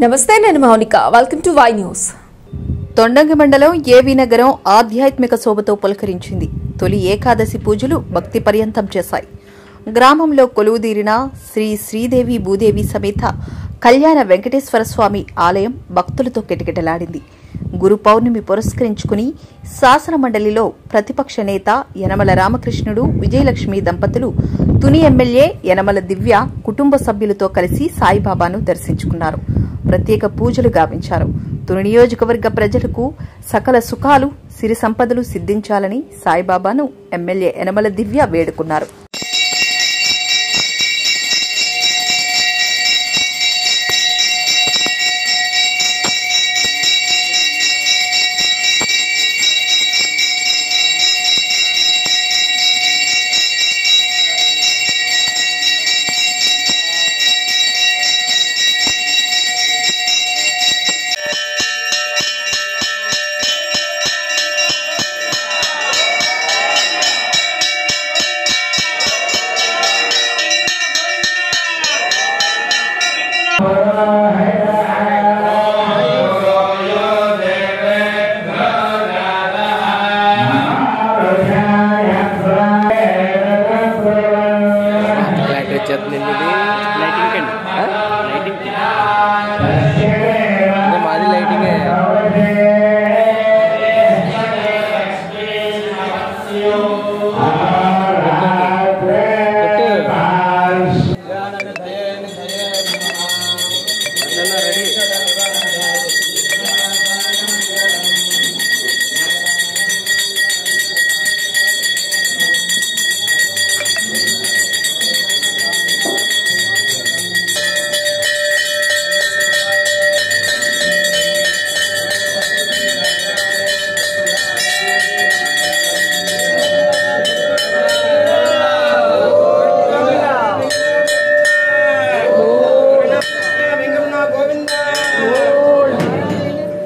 నమస్తే, నేను Mounika. Welcome to Y news. Thondangi మండలం ఏవి నగరం ఆధ్యాత్మిక శోభతో పులకరించింది. తొలి ఏకాదశి పూజలు భక్తి పర్యంతం చేశాయి. గ్రామంలో కొలువుదీరిన శ్రీ శ్రీదేవి భూదేవి సమేత కళ్యాణ వెంకటేశ్వర స్వామి ఆలయం భక్తులతో కిటకిటలాడింది. గురు పౌర్ణమి పురస్కరించుకుని శాసన మండలిలో ప్రతిపక్ష నేత యనమల రామకృష్ణుడు, విజయలక్ష్మి దంపతులు, తుని ఎమ్మెల్యే యనమల దివ్య కుటుంబ సభ్యులతో కలిసి సాయిబాబాను దర్శించుకున్నారు. ప్రత్యేక పూజలు గావించారు. తుని నియోజకవర్గ ప్రజలకు సకల సుఖాలు, సిరి సంపదలు సిద్ధించాలని సాయిబాబాను ఎమ్మెల్యే యనమల దివ్య వేడుకున్నారు.